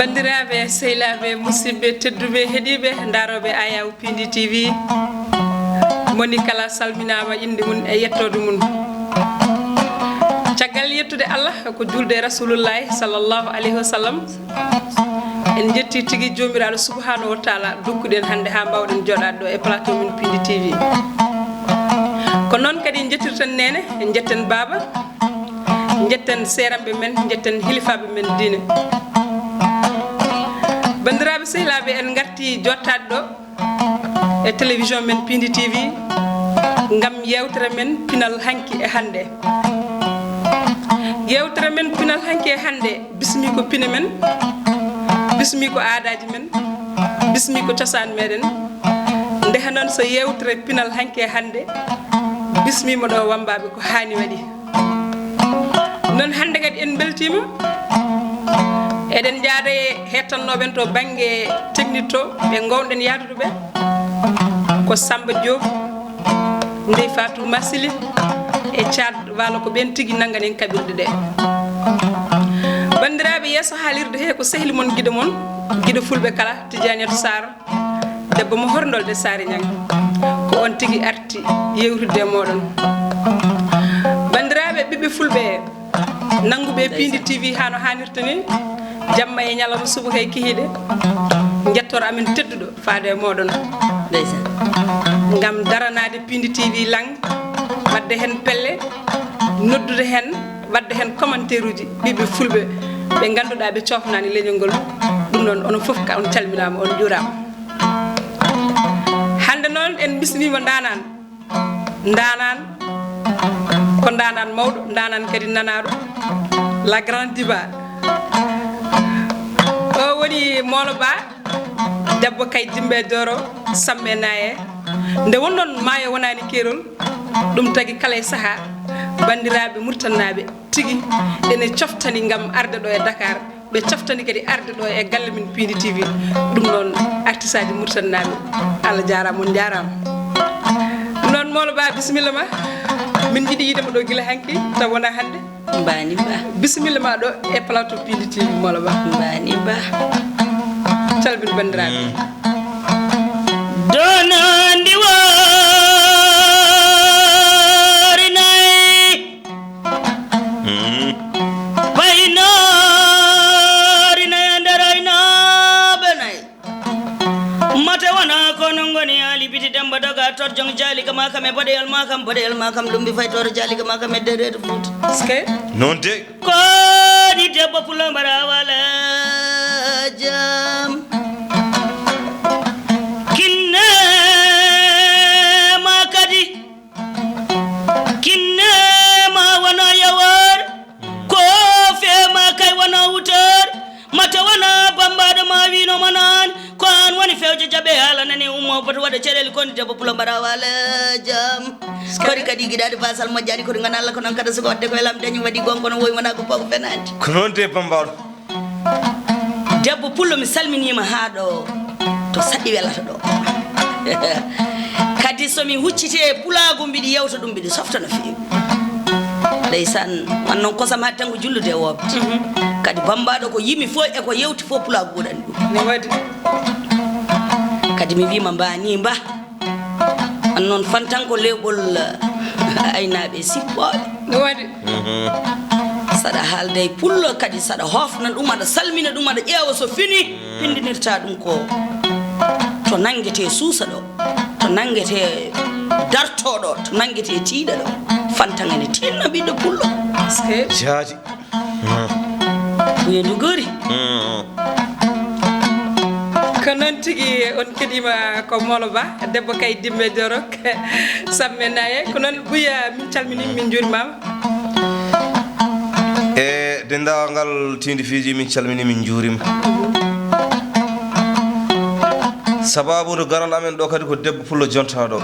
bandiraɓe sehilaɓe musidɓe tedduɓe heeɗiɓe daroɓe Ayaw Pindi TV moni kala salminama inde mun e yettode mun caggal yettude Allah ko julde rasulullahi sallallahu alayhi wa sallam en jetti tigui jomiraɗo subhanahu wa taala dokkuɗen hande ha mbawɗen joɗade ɗo e plateau min Pindi TV ko noon kadi jettirten nene en jetten baba jetten seramɓe men jetten hilifaɓe men diine bandiraɓe sehilaɓe en garti jottade ɗo e télévision men Pindi TV ngam yewtere men pinal hanki e hande yewtere men pinal hanki e hande bismi ko pine men bismi ko aadaji men bismi ko cosaan meɗen ndeha noon so yewtere pinal hanki e hande bismima ɗo wambaɓe ko hani waɗi non hande kadi en beltima eɗen jaada e hettannoɓen to banggue technique to ɓe gowɗen yaadude ɓe ko Samba Diop Ndey Fatou Massili e Thiad walo ko ɓen tigui nangan en kaɓirɗe ɗe bandiraɓe yesso haalirde he ko sehli moon guiɗo moon guiɗo fulɓe kala Tidianiatou Sar debbo mo horndolde Sari Niang ko on tigui arti yewtude e moɗon bandiraɓe ɓiɓɓe fulɓe nanguɓe Pindi TV hano hannirta ni jamma e ñalawma suba kay kihiɗe jettoro amen tedduɗo faade e moɗon ngam daranade Pindi TV lang wadde hen pelle noddude hen wadde hen commentaire uji ɓiɓɓe fulɓe ɓe ganduɗa ɓe cofnani leñol ngol ɗum noon onon foof ka on calminama on juurama hande noon en bismima ndanan ko ndanan mawɗo ndanan kadi nanaɗo la grande diva o woni Molo Ba debbo kay dimbe doro samme naye nde wonnon maayo wonani kerol ɗum tagi kala e saaha bandiraɓe murtannaɓe tigui ene coftani ngam arde ɗo e Dakar ɓe coftani kadi arde ɗo e galle min Pindi TV ɗum noon artiste aji murtannaɓe Allah jarama on jarama ɗum noon Molo Ba bisimilla ma min jiiɗi yidema ɗo guila hanki taw wona hande mbani ba bisimilla ma ɗo e plateau Pindi TV Molo Ba mbani ba calmin bandiraɓe donandi wori nayi paynori nayi nderoynoɓe nayi mate wona kono goni alibiti demba doga torjong jalika makam e boɗeyal makam lumbi faytoro jalika makam e derede fouta ske non de koni debbo pulo mbara wala jam kinnema wona yawar ko fema kay wona wutar mata wona bambaɗo ma wino manan ko an woni fewje jaɓe haala nani ummo boto waɗa caɗele koni debbo pulo mbara wala jam kodi kadi guiɗade basal moƴƴani kodi gana Allah ko noon kada soko wadde koye lam dañi waɗi gonga no woyi wona ko poko fenade ko noon de bambaɗo debbo pullo mi salminima ha ɗo to saɗɗi welata ɗo kadi somi huccite pulago mbiɗi yewta ɗum mbiɗi softa no fewi ndeysan man noon kosam ha tan ko jullude e wobde kadi bambaɗo ko yimi fo e ko yewti fo pulago ɓuuɗani ɗum ne waɗi kadi mi wima mbani mba an noon fantan ko lewɓol aynaɓe sippoɓe ne waɗi saɗa haalde e pullo kadi saɗa hofna ɗum aɗa salmina ɗum aɗa ƴeewa so fini pindinirta ɗum ko to nangete suusa ɗo to nangete dartoɗo to nangete tiiɗa ɗo fantan ene tinno ɓiɗɗo pullo ske jaati ɓuye ndugori ko noon tigui on keɗima ko Molo Ba debbo kay dimbe doro samme naye ko noon ɓuya min calminima min juurimama e dendagal Tindi Fiji min calmini min juurima sababude garal amen ɗo kadi ko debbo pullo jontaɗo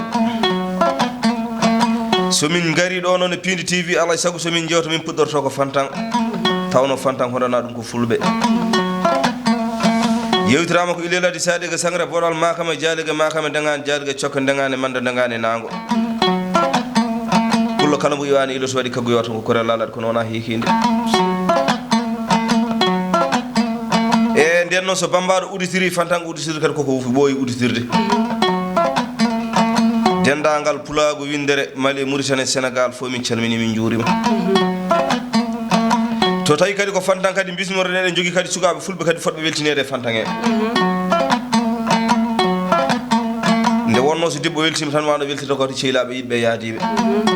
somin gari ɗo noon e Pindi TV alay saago somin jewta min puɗɗorto ko fantan tawno fantan hoɗana ɗum ko fulɓe yewtirama ko ileladi saɗiga sangra boɗal makame jaaliga makame dagani jaaliga cokka dagani manda dagani nango pullo kala mo yiwani ilo so waɗi kaggoyo tan ko korel lalaɗe kono wona hikinde nden noon so bambaɗo uditiri fantan uditirde kadi koko ɓooyi uditirde dendagal pulago windere Mali Mauritanie Sénégal fof min calmini min juurima to tawi kadi ko fantan kadi bismorde ɗen en jogui kadi sukaɓe fulɓe kadi fotɓe weltinede e fantan en nde wonno so debbo weltima tan waɗo weltide kadi cehlaɓe yiɗɓe yaadiɓe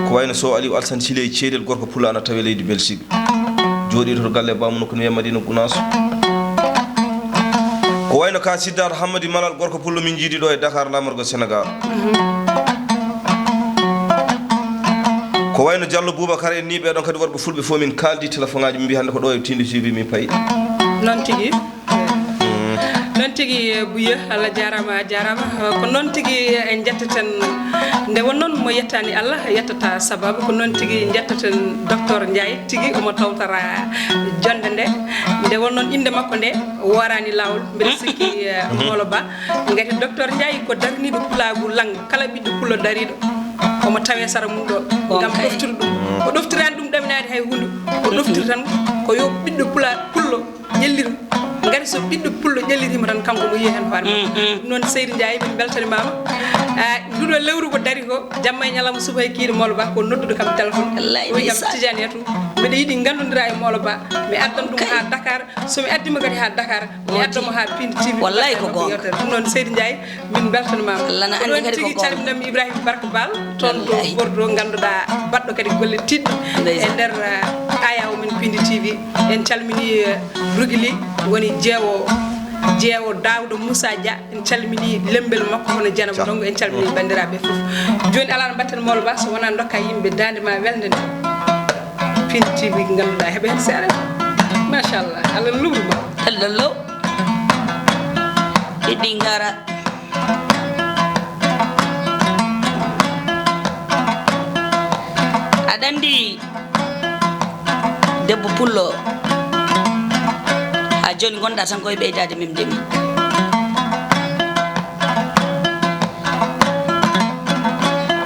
ko wayno Sow Aliou Alassane Thilé e ceeɗel gorko pulana tawe leydi Belgique jooɗiɗo to galle bamuno kono wiye Madina Gounasso ko wayno ka Siddata Hammadi Malal gorko pullo min jiiɗi ɗo e Dakar lamorgo Sénégal ko wayno Diallo Boubacar en ni ɓeɗon kadi worɓe fulɓe fof min kaldi téléphone ngaji min mbi hannde ko ɗo e Tinde TV min payi noon tigui noon tigui Bouya Allah jarama ko noon tigui en jettaten nde won noon mo yettani Allah yettata sababu ko noon tigui jettaten docteur Ndiaye tigui omo tawtara jonde nde won noon inde makko nde worani lawol mbeɗa sikki Molo Ba gati docteur Ndiaye ko darniɗo pulagu lang kala ɓiɗɗo pullo dariɗo omo tawe sara mum ɗo gam ɗoftude ɗum o ɗoftirani ɗum ɗaminade hay hunde o ɗoftiri tan ko yo ɓiɗɗo pullo ƴellira gati so ɓiɗɗo pullo ƴellirima tan kanko mo yiyi hen hoore ɗum noon Seydi Ndiaye min beltanimama nduɗo lewru ko dari ko jamma e ñalawma suba e kiiɗo Molo Ba ko noddude kam téléphone o jam Tidiane Yatou mbiɗa yiiɗi gandodira e Molo Ba mi addan ɗum ha Dakar somi addima kadi ha Dakar mi addamo ha Pinde TV wallahi ko gonga ɗum noon Seydi Ndiaye min beltanimama ɗon tigui calminami Ibrahima Barka Bal toon to Bordeaux ganduɗa baɗɗo kadi golle tiɗɗo e nder ayawo men Pinde TV en calmini Rugili woni jeewo Dawdo Moussa Dia en calmini lembel makko hono Janaba Dongo en calmini bandiraɓe fof joni ala no mbatten Molo Ba so wona dokka yimɓe dande ma welde nde Pinde TV ganduɗa heeɓe hen seeɗa machallah Allah lubruma Allah law iɗi ngara aɗa andi debbo pullo ha joni gonɗa tan koye ɓeydade min ndemi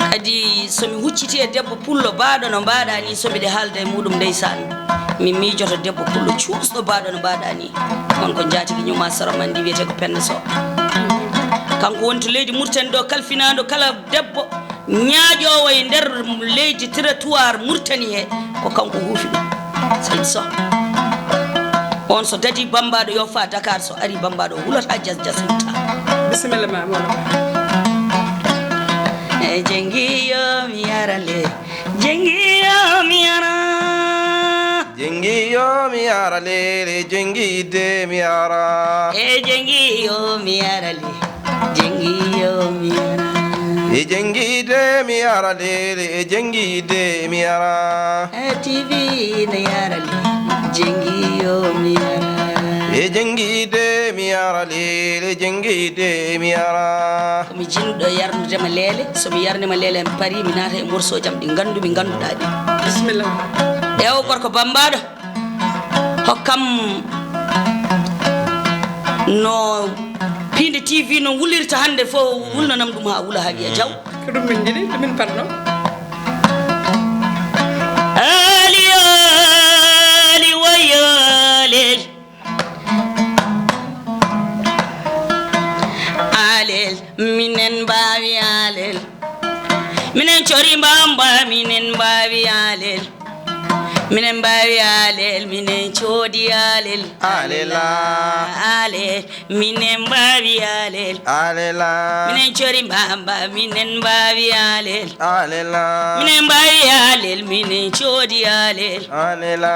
kadi somi hucciti e debbo pullo baɗo no mbaɗa ni somiɗe haalda e muɗum ndeysan min miijoto debbo pullo cuusɗo baɗo no mbaɗa ni on ko jatigi ñuma soromandi wiyete ko Penda Sow kanko woni to leydi Mauritanie ɗo kalfinaɗo kala debbo ñaaƴowo e nder leydi territoire Mauritanie he ko kanko huufi ɗum Seydi Sow on so dadi bambaɗo yo fa Dakar so ari bambaɗo hulata jasjasutta bisimilla ma Molo Ba e jengiyo mi yarale jengiyo mi yara jengiyo mi yara lele jengide mi yara e jengiyo mi yarale jengiyo mi yara e jengide mi yara lele e jengide mi yara e TV ne yarale jengiyo mi yara e jengide mi yara lele jengide mi yara komi jinɗo yarnudema leele somi yarnima leele en paari mi naata e morceau jam ɗi ganduɗa ɗi bisimilla ƴeewo gorko bambaɗo hokkam no Pinde TV no wulirta hande fo wulnanam ɗum ha wula haaɗi e jaw ko ɗum min jiiɗi ɗumin parno ali ali wayalel alel minen mbawi alel minen cori mbamba minen mbawi alel minen mbawi alel minen coodi alel alela alel minen mbawi alel alela minen cori mbamba minen mbawi alel alela minen mbawi alel minen coodi alel alela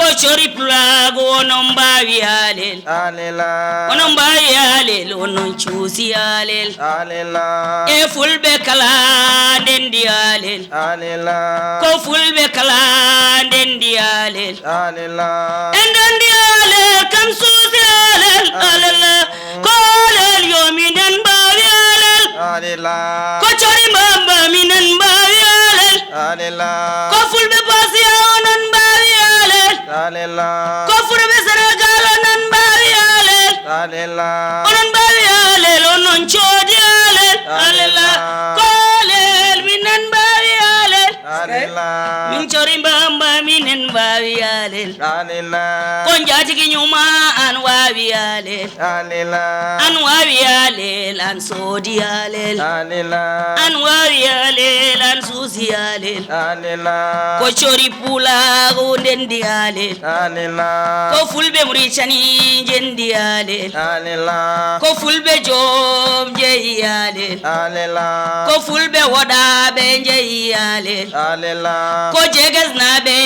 ko cori pulago onon mbawi alel alela onon mbawi alel onon cuusi alel alela e fulɓe kala ndendi alel alela ko fulɓe kala ndendi alel alela en ndendi alel kam suusi alel alel ko alel yo minen mbawi alel alela ko cori mbamba minen mbawi alel alela ko fulɓe basiya onon mbawi alel alela ko fulɓe Sénégal onon mbawi alel alela onon mbawi alel onon coodi alel alel ko alel minen mbawi alel alila min cori mbamba minen mbawi yalel alila ko jatigi ñuma an wawi yalel alila an wawi yalel an soodi yalel alila an wawi yalel an suusi yalel alila ko cori pulago ndendi yalel alila ko fulɓe mricani jendi yalel alila ko fulɓe joom jeyi yalel alila ko fulɓe woɗaɓe jeyi yalel alila ko jegesnaɓe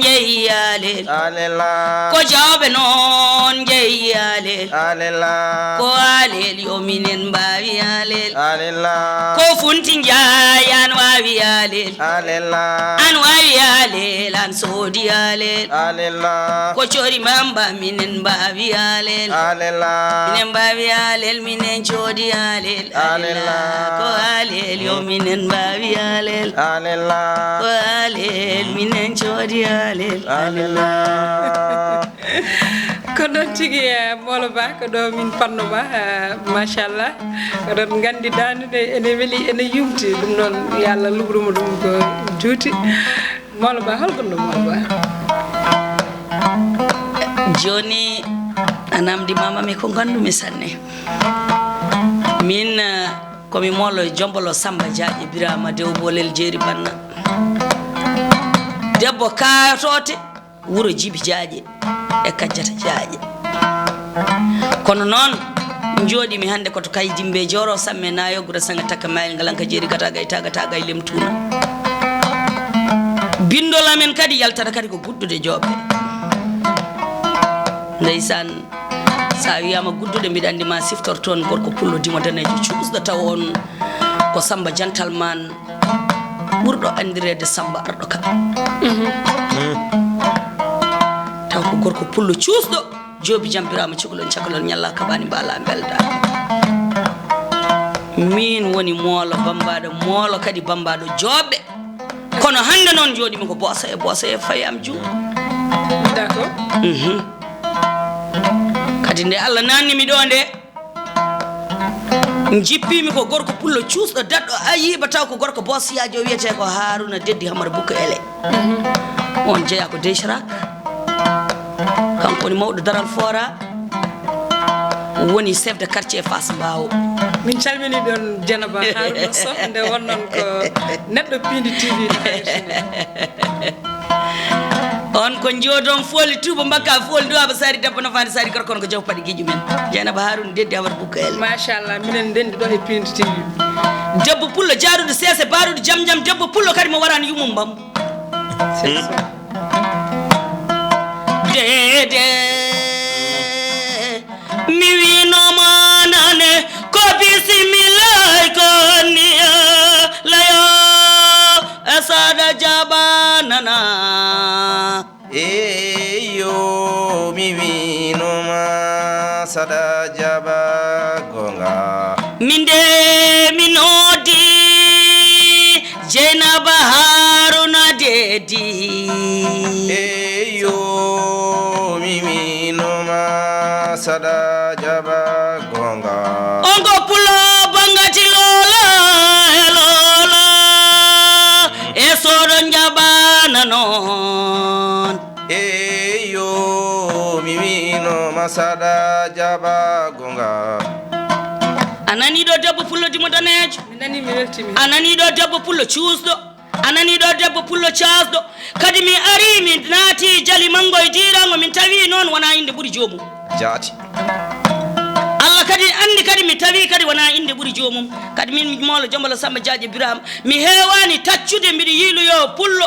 jeyi yalel alila ko jawɓe noon jeyi yalel alila ko alel yo minen mbawi yalel alila ko funti jay an wawi yalel alila an wawi yalel an soodi yalel alila ko cori mamba minen mbawi yalel alila minen mbawi yalel minen coodi yalel alila ko alel yo minen mbawi yalel alila ko alel minen coodi yalel alila ko ɗon tigi Molo Ba ko ɗo min panno ba machallah ko ɗon gandi danude ene weeli ene yumti ɗum noon yo Allah lubruma ɗum ko juuti Molo Ba holgonɗo Molo Ba joni anamdi mamami ko gandumi sanne min komi molo jombolo Samba Diaƴe Birama Dewbolel Jeeri Banna debbo kaatote wuro Djiby Diaƴe e Kadiata Diaƴe kono noon jooɗimi hannde koto kay Dimbe Joro samme nayo gura sanga takka mayel ngalanka jeeri gataga e tagataga e lemtuna bindol amen kadi yaltata kadi ko guddude jooɓe ndeysan sa wiyama guddude mbiɗa andi ma siftor toon gorko pullo dimo danejo cuusɗo taw on ko Samba Gentleman ɓurɗo andirede Samba arɗo ka taw ko gorko pullo cuusɗo joobi jampirama cukalon cakalon ñalla kaɓani mbala belda min woni moolo bambaɗo moolo kadi bambaɗo jooɓe kono hande noon jooɗimi ko bosa e fayi am juuɗo d'accord kadi nde Allah nannimi ɗo nde jippimi ko gorko pullo cuusɗo daɗɗo a yiiba taw ko gorko bosiyaji o wiyete ko Haruna Deddi Hamara Bouka Ele on jeeya ko Deychrak kanko woni mawɗo daral fora woni chef de quartier Fass Mbawo min calmini ɗon Dieynaba Haruna Sow nde wonnon ko neɗɗo Pindi TV on ko jodon fooli tuba mbakka fooli duwaba sari debbo no fani sari gorko ko jaw paɗi guiju men Dieynaba Haruna Deddi Hamara Bouka Ele machallah minen ndendi ɗo e Pindi TV debbo pullo jaarude seese barude jam jam debbo pullo kadi mo warani yumum mbam dede mi winoma nane ko bisimillay ko niya layo asada jabanana eyo mi winoma sada jaba gonga minde minodi Dieynaba Haruna Deddi eyo mi winoma sada jaba gonga ongo pulo bangati lola lola e soɗo jabana non eyo mi winoma sada jaba gonga anani ɗo debbo pullo dimo danejo mi nani mi weltimi anani ɗo debbo pullo cuusɗo anani ɗo debbo pullo casɗo kadi mi ari mi naati jali mango e dirango min tawi noon wona inde ɓuuri jomum jaati Allah kadi andi kadi mi tawi kadi wona inde ɓuuri jomum kadi min molo jombolo Samba Diaƴe Birama mi hewani taccude mbiɗa yiiloyo pullo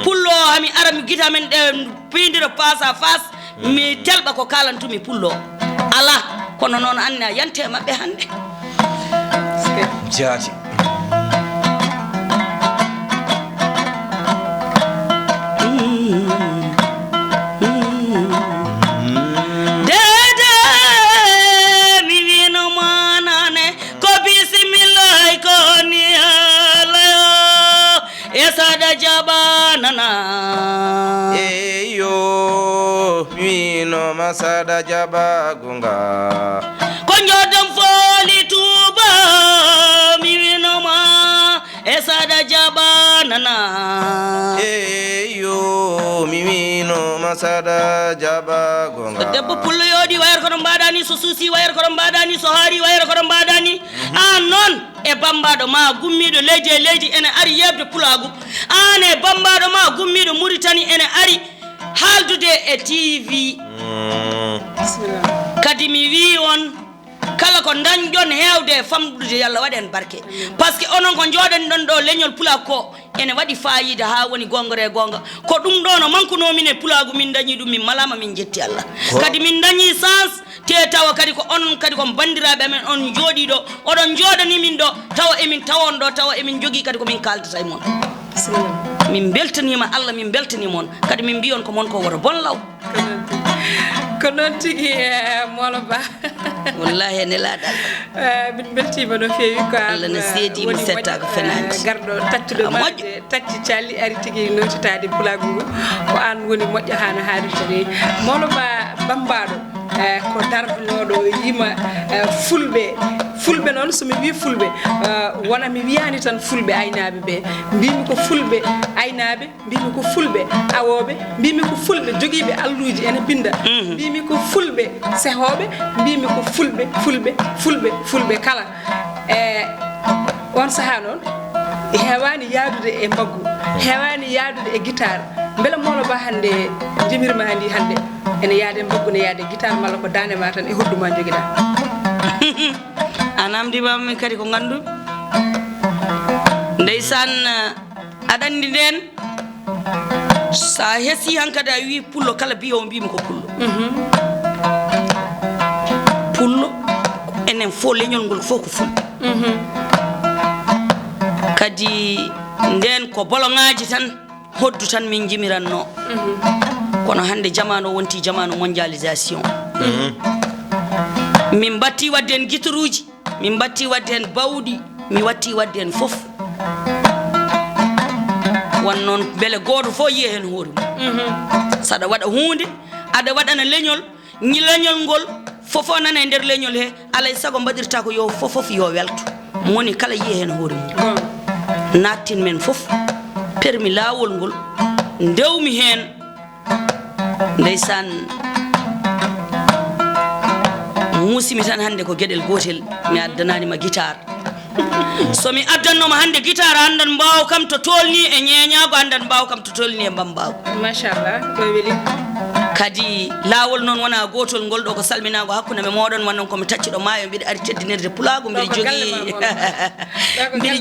pullo hami ara mi guita men ɗe pindiro face à face mi telɓa ko kalantumi pullo ala kono noon anne a yante mabɓe hande jaati dede mi winoma nane ko bisimillay ko niyalayo e sada jabanana eyo mi winoma sada jaba gonga ko jodom fooli tuba mi winoma e sada jaba nana eyo mimino masada jaba gonga debbo pullo yoodi wayar kono mbaɗani so suusi wayar kono mbaɗani so haari wayar kono mbaɗani an noon e bambaɗo ma gummiɗo leydi e leydi ene ari yebde pulagu an e bambaɗo ma gummiɗo Mauritanie ene ari haaldude e TV kadi mi wi on kala ko dañɗon hewde e famɗude yo Allah waɗi hen barke par ce que onon ko jooɗani ɗon ɗo leñol pulagu ko ene waɗi fayida ha woni gongore gonga ko ɗum ɗo no mankunomin e pulagu min dañi ɗum min malama min jetti Allah kadi min dañi sens te tawa kadi ko on kadi ko bandiraɓe amen on jooɗi ɗo oɗon jooɗani min ɗo tawa emin tawon ɗo tawa emin jogui kadi komin kaldata e moon min beltanima Allah min beltanima on kadi min mbiyon ko moon ko woto bon law ko noon tigi Molo Ba wallahi ene laaɗal min beltima no feewi ko Allah ne seedimi settako fenade garɗo taccuɗo maɗe tacci calli ari tigi notitade pulagu ngu ko an woni moƴƴo hano haalirta ni Molo Ba bambaɗo ko dardunoɗo yima fulɓe noon somi wi fulɓe wona mi wiyani tan fulɓe aynaɓe ɓe mbimi ko fulɓe aynaɓe mbimi ko fulɓe awoɓe mbimi ko fulɓe joguiɓe alluji ene binda mbimi ko fulɓe sehoɓe mbimi ko fulɓe kala on saaha noon hewani yaadude e mbaggu hewani yaadude e guitare beele Molo Ba hande jimirma ndi hande ene yaade e mbaggu ne yaade e guitare malla ko dande ma tan e hodduma joguiɗa anamdimami kadi ko gandu ndeysan aɗa andi nden sa heesi hankadi a wi pullo kala biyowo mbimi ko pullo enen fo leñol ngol fof ko fulɓe kadi nden ko bolongaji tan hoddu tan min jimiranno kono hande jamanu o wonti jamanu mondialisation min batti wadde en guitaruji min batti wadde hen bawɗi mi watti wadde hen fof won noon beele goto fof yiya hen hoore mum saɗa waɗa hunde aɗa waɗana leñol ngol fofo nana e nder leñol he alay saago mbaɗirta ko yo fof yo welto moni kala yiya hen hoore mum nattin men fof permi lawol ngol ndewmi hen ndeysan musimi tan hande ko gueɗel gotel mi addananima guitare somi addannoma hande guitare andan mbaw kam to tolni e ñeñago andan mbaw kam to tolni e bambago machallah ɗo weeli kadi lawol noon wona gotol ngol ɗo ko salminago hakkude me moɗon wannan komi tacciɗo maayo mbiɗa ari teddinirde pulago mbiɗa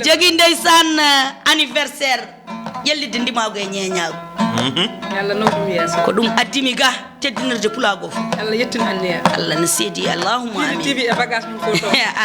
jogui ndeysan anniversaire ƴellidde ndimago e ñeñago Allah nawɗum yeeso ko ɗum addimi ga teddinirde pulago fof Allah yettin anniya Allah ne seedi allahumma amin TV e bagage mum fof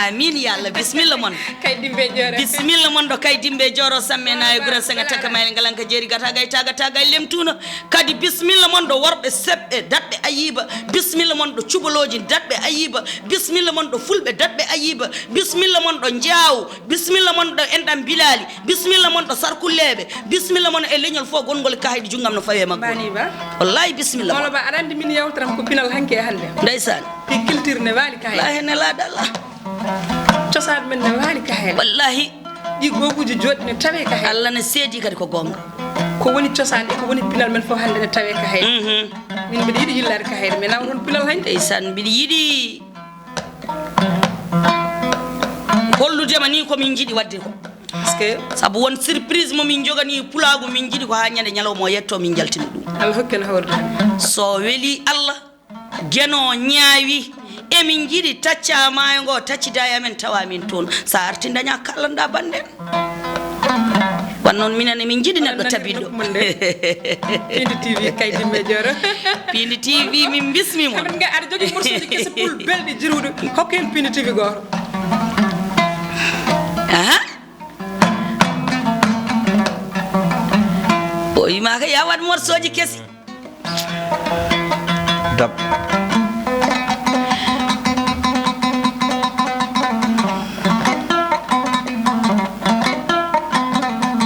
amin ya Allah bismillah mon kay dimbe jore bismillah mon ɗo kay dimbe joro sammena e gura senga taka mayel ngalanka jeeri gata gay lemtuna kadi bismillah mon ɗo worɓe seɓɓe datɓe ayiba bismillah mon ɗo cubaloji datɓe ayiba bismillah mon ɗo fulɓe datɓe ayiba bismillah mon ɗo jaaw bismillah mon ɗo enɗam bilali bismillah mon ɗo sarkulleɓe bismillah mon e leñol fof gongol kahayɗi jungam no fawe makko bani ba wallahi bismillah Molo Ba aɗa andi min yewtaram ko pinal hanke hande ndeysan pi culture ne waali kahe wallahi ne laaɗalla cosaan men ne waali kahe wallahi ɗi goguji joɗɗi ne tawe kahe Allah ne seedi kadi ko gonga ko woni cosaan e ko woni pinal men fof hande ne tawe kahe min mbiɗa yiɗi yillade kahayre mais naw toon pinal hanke ndeysan mbiɗa yiɗi holludema ni komin jiiɗi wadde ko parce que sabu won surprise momin jogani pulagu min jiiɗi ko ha ñande ñalawma o yetto min jaltina ɗum Allah hokken hawrde so weeli Allah gueno ñaawi emin jiiɗi tacca maayo ngo taccida e amen tawa min toon sa arti daña kallanɗa banden wan noon minen emin jiiɗi neɗɗo tabiɗɗo Pindi TV kay dimbe joro Pindi TV min bismimo kamen nga aɗa jogui morsoji kese pul belɗi jirude hokka hen Pindi TV goto aha o wima ka ya waɗ morsoji kesi dab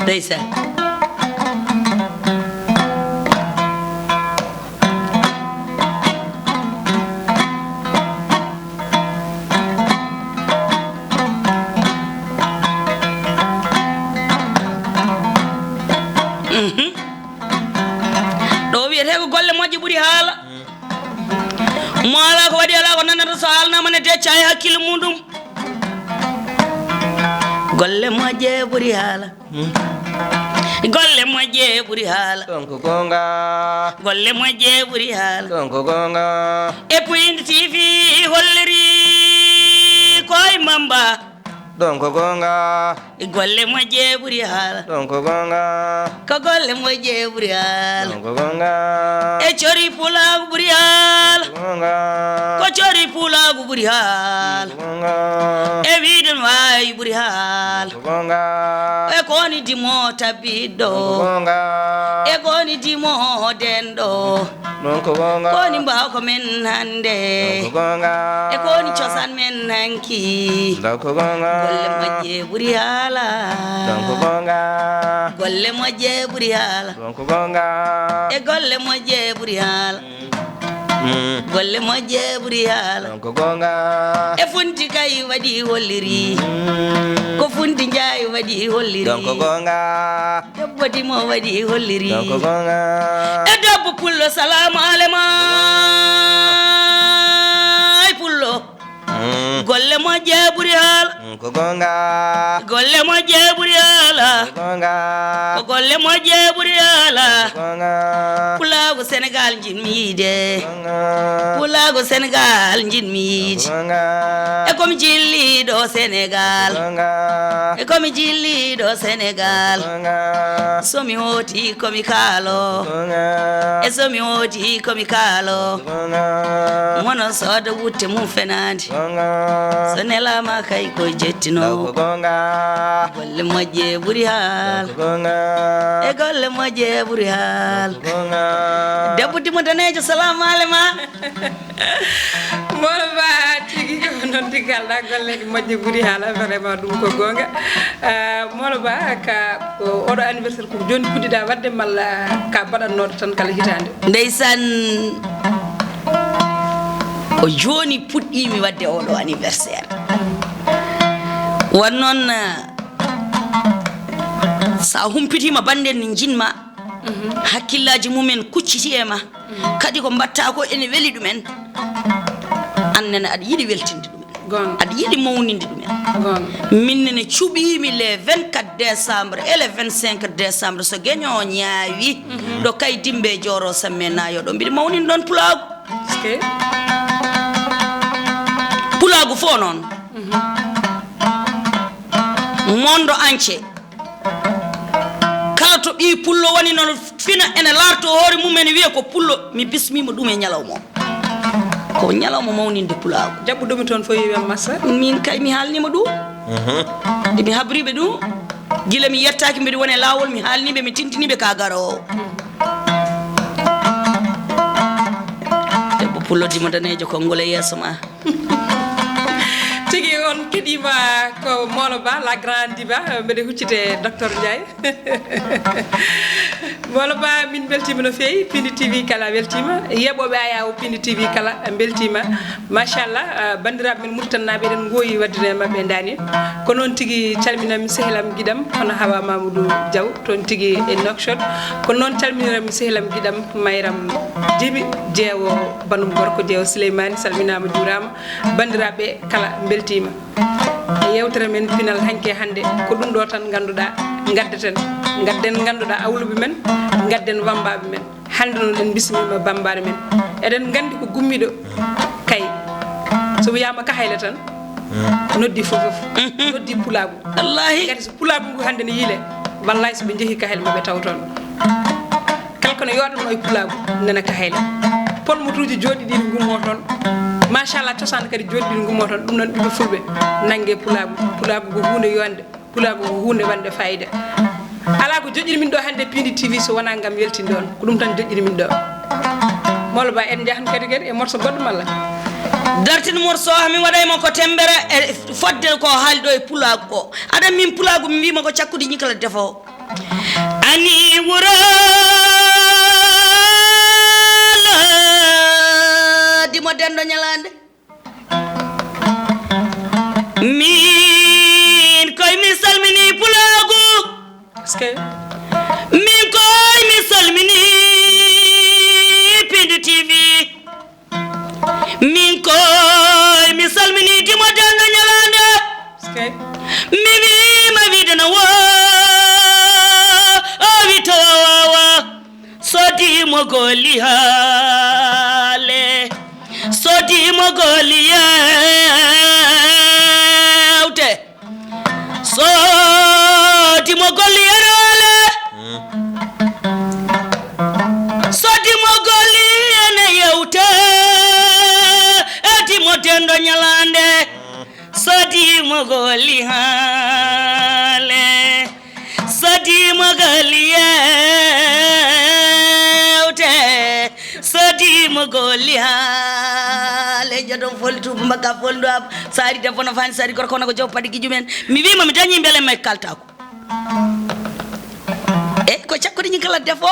ndeysan ɗo wiyete ko golle moƴƴe ɓuuri haala mo ala ko waɗi ala ko nanata so haalnama ne decca e hakkille muɗum golle moƴƴe ɓuuri haala golle moƴƴe ɓuuri haala ɗon ko gonga golle moƴƴe ɓuuri haala ɗon ko gonga e Point TV holliri koye mamba ɗon ko gonga golle moƴƴe ɓuuri haala ɗon ko gonga ko golle moƴƴe ɓuuri haala ɗon ko gonga e cori pulagu ɓuuri haala gonga ko cori pulagu ɓuuri haala gonga e wiiden wawi ɓuuri haala gonga e koni dimo tabbiɗɗo gonga e koni dimo denɗo ɗon ko gonga koni mbawko men hande ko gonga e koni cosan men hanki ɗon ko gonga golle moƴƴe ɓuuri haala ɗon ko gonga golle moƴƴe ɓuuri haala ɗon ko gonga e golle moƴƴe ɓuuri haala golle moƴƴe ɓuuri haala ɗon ko gonga e funti kay waɗi holliri ko funti jaayi waɗi holliri ɗon ko gonga debbo dimo waɗi holliri ɗon ko gonga e debbo pullo salamu alema ay pullo golle moƴƴe ɓuuri haala ko gonga golle moƴƴe ɓuuri haala ko gonga ko golle moƴƴe ɓuuri haala gonga pulago sénégal jinmi yiide gonga pulago sénégal jinmi yiide gonga e komi jilliɗo sénégal gonga e komi jilliɗo sénégal gonga somi hooti komi kaalo gonga e somi hooti komi kaalo gonga mono sooda wutte mum fenade gonga so nelama kay koye jettino ko gonga golle moƴƴe ɓuuri haal ko gonga e golle moƴƴe ɓuuri haal gonga debbo dimo danejo salamu alema molo ba tigi ko noon tigalɗa golle moƴƴe ɓuuri haala vraiment ɗum ko gonga molo ba ka oɗo anniversaire ko joni puɗɗiɗa wadde malla ka baɗannoɗo tan kala hitande ndeysan ko joni puɗɗimi wadde oɗo anniversaire wan noon sa humpitima banden ni jinma hakkillaji mumen kucciti e ma kadi ko mbatta ko ene weeli ɗumen annene aɗa yiiɗi weltinde ɗumen gonga aɗa yiiɗi mawninde ɗumen gonga minnene cuɓimi les 24 décembre et les 25 décembre so gueño ñaawi ɗo kay dimbe joro samme nayo ɗo mbiɗa mawninde ɗon pulagu ske pulagu fo noon mondo ance kala to ɓi pullo woni noon fina ene larto hoore mum ene wiya ko pullo mi bismima ɗum e ñalawma ko ñalawma mawninde pulagu jaɓɓuɗumi toon fo yiwen massa min kay mi haalnima ɗum nde mi habriɓe ɗum gila mi yettaki mbiɗa woni e lawol mi haalniɓe mi tintiniɓe ka garowo debbo pullo dimo danejo konngol e yeeso ma tigi on keɗima ko molo ba la grande diva mbeɗa huccite docteur Ndiaye molo ba min beltima no fewi Pindi TV kala weltima yeɓoɓe ayawo Pindi TV kala beltima machallah bandiraɓe men murtannaɓe eɗen gooyi waddire mabɓe dani ko noon tigui calminami sehilam guiɗam hono Hawa Mamadou Diaw toon tigui e Nouakchott ko noon calminirami sehilam guiɗam Mayram Dibi jeewo banum gorko jeewo Souleymane salminama juurama bandiraɓe kala beltima yewtere men pinal hanke hande ko ɗum ɗo tan ganduɗa gadden ganduɗa awluɓe men gadden wambaɓe men hande noon en bismima bambare men eɗen gandi ko gummiɗo kay so wiyama kahayla tan noddi fofof noddi pulagu wallahi kadi so pulagu ngu hande ne yiile wallay soɓe jeehi kahel maɓe taw toon kala kono yoɗanno e pulagu nana kahayla polmotuji joɗɗiɗi gummo toon machallah cosaan kadi joɗɗiɗi gummo toon ɗum noon ɓiɓe fulɓe nangge pulagu ko hunde yonde pulagu ko hunde wande fayida ala ko joƴƴini min ɗo hande Pindi TV so wona gam weltinde on ko ɗum tan joƴƴini min ɗo molo ba en jahan kadi e morso goɗɗo malla dartine morso min waɗayma ko tembere e fodde ko haali ɗo e pulagu ko aɗan min pulagu mi wima ko cakkude ñikala defo ani wurala dimo dendo ñalande min koye mi salmini pulagu est ce que min ko mogoli hale sodi mogoli yewte sodi mogoli hale sodi mogoli ene yewte eti motendo nyalande sodi mogoli hale sodi mogoli yewte sodi mogoli hale jadon foltu maka foldu ab sari defono fani sari gorko na ko jow padi gijumen mi wima mi dañi mbele may kaltako ko cakkudi ñi kala defo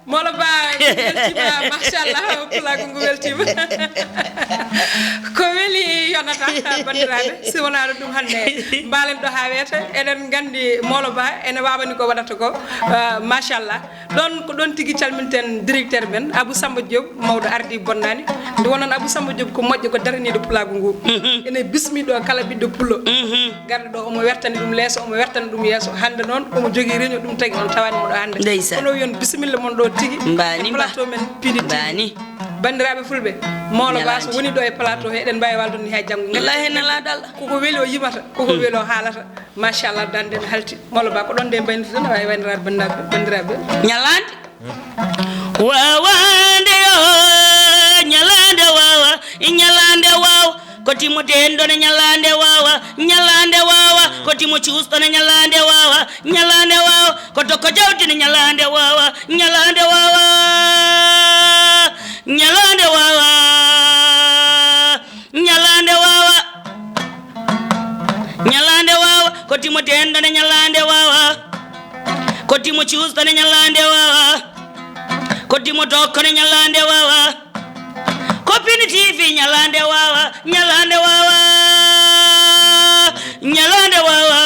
molo ba weltima machallah pulago ngu weltima ko weli yonata bandiraɓe si wonano ɗum hande mbalen ɗo ha weta eɗen gandi molo ba ene wawani ko waɗata ko machallah ɗon ko ɗon tigui calminten directeur men Abou Samba Diop mawɗo ardi bonnani nde wonon Abou Samba Diop ko moƴƴo ko daraniɗo pulago ngu ene bismiɗo kala ɓiɗɗo pulo garɗo ɗo omo wertani ɗum leeso omo wertani ɗum yeeso hande noon omo jogui réunion ɗum tagui on tawani mo ɗo hande kono yon bisimilla mon ɗo tigi mbani plateau men pidi mbani bandiraɓe fulɓe mawlo ba so woni ɗo e plateau he eɗen mbawi waldude ni hay janggo wallahi hen laadal koko weeli o yimata koko weeli o haalata machallah dande ne halti mawlo ba ko ɗon nde mbaynirde tan wawi wayniraɓe bandiraɓe ñalande wawande yo ñalande wawa ñalande wawa ko timo dendone ñalande wawa ñalande wawa ko timo cuustone ñalande wawa ñalande wawa ko tokko jawtine ñalande wawa ñalande wawa ñalande wawa ñalande wawa ñalande wawa ko timo dendone ñalande wawa ko timo cuustone ñalande wawa ko timo tokkone ñalande wawa Kopini TV ñalande wawa ñalande wawa ñalande wawa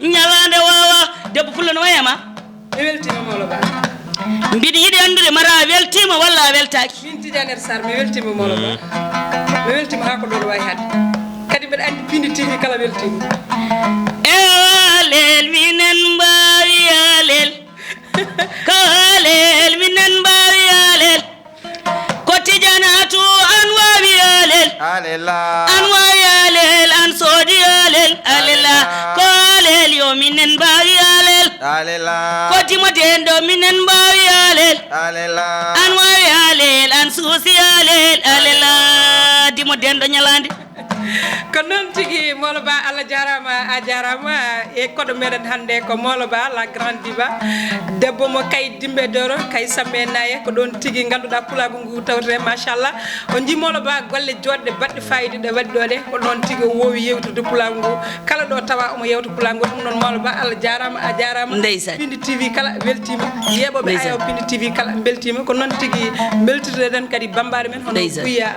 ñalande wawa debbo pullo no wayama mi weltima mawlo ba mbiɗa yiɗi andude mara weltima walla a weltaki min Tidiane Sarr mi weltima mawlo ba mi weltima ha ko ɗo wawi hadde kadi mbiɗa andi Pindi TV kala weltima alel minen mbawi alel kalel minen mbawi alel Tijanatu an wawi alel alela an wawi alel an sodi alel alela ko alel yo minen mbawi alel alela ko timo dendo minen mbawi alel alela an wawi alel an suusi alel alela dimo dendo ñalande ko noon tigi mawlo ba Allah jarama a jarama e koɗo meɗen hande ko mawlo ba la grande diva debbo mo kay dimbe doro kay samme naye ko ɗon tigi ganduɗa pulago ngu tawte machallah on ji mawlo ba golle joɗɗe baɗɗe fayida ɗe waɗi ɗo ɗe ko ɗon tigi o wowi yewtude pulago ngu kala ɗo tawa omo yewta pulago ngu ɗum noon mawlo ba Allah jarama a jarama ndeysan Pindi TV kala weltima yeɓoɓe ayo Pindi TV kala beltima ko noon tigi beltirɗen kadi bambare men hono Buya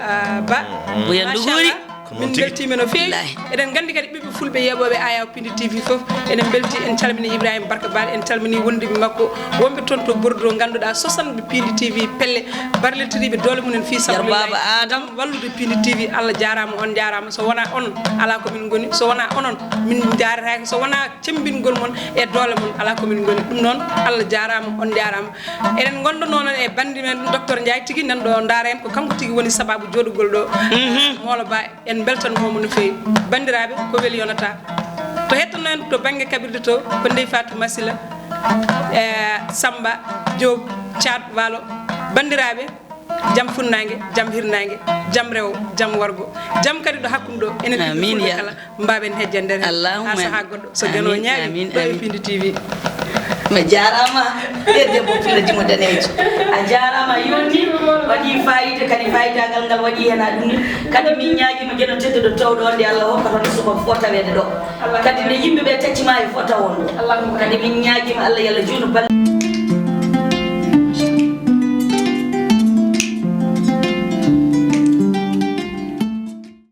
Ba Buya Nduguri min beltima no fewi eɗen gandi kadi ɓiɓɓe fulɓe yeɓoɓe aya Pindi TV foof eɗen belti en calmini Ibrahima Barka Bal en calmini wondiɓe makko wonɓe toon to Bordeaux ganduɗa 60 Pindi TV pelle barletiriɓe dole mumen fi baba Adam wallude Pindi TV Allah jarama on jarama so wona on ala komin goni so wona onon min jarataki so wona cembingol mon e dole mon ala komin goni ɗum noon Allah jarama on jarama eɗen gonɗo noon e bandi men docteur Ndiaye tigui nanɗo daara en ko kanko tigui woni sababu joɗugol ɗo mawlo ba en beltanmomo no fewi bandiraɓe ko weeli yonata to hettono en to banggue kabirde to ko Ndeye Fatou Massila e Samba Diop Thiat Walo bandiraɓe jam funnague jam hirnague jam rewo jam wargo jam kadi ɗo hakkude ɗo enen kala mbawen hejje nder ha saaha goɗɗo so jano ñaawi ɗo e Pindi TV mi jarama e debbo pilladimo danejo a jarama yonti waɗi fayida kadi fayidagal ngal waɗi hen ha ɗum ni kadi min ñaaguima gueɗo tedduɗo tawɗo nde Allah hokkata suko fotawede ɗo kadi nde yimɓeɓe taccima e fota won ɗo kadi min ñaaguima Allah yo Allah juutno balle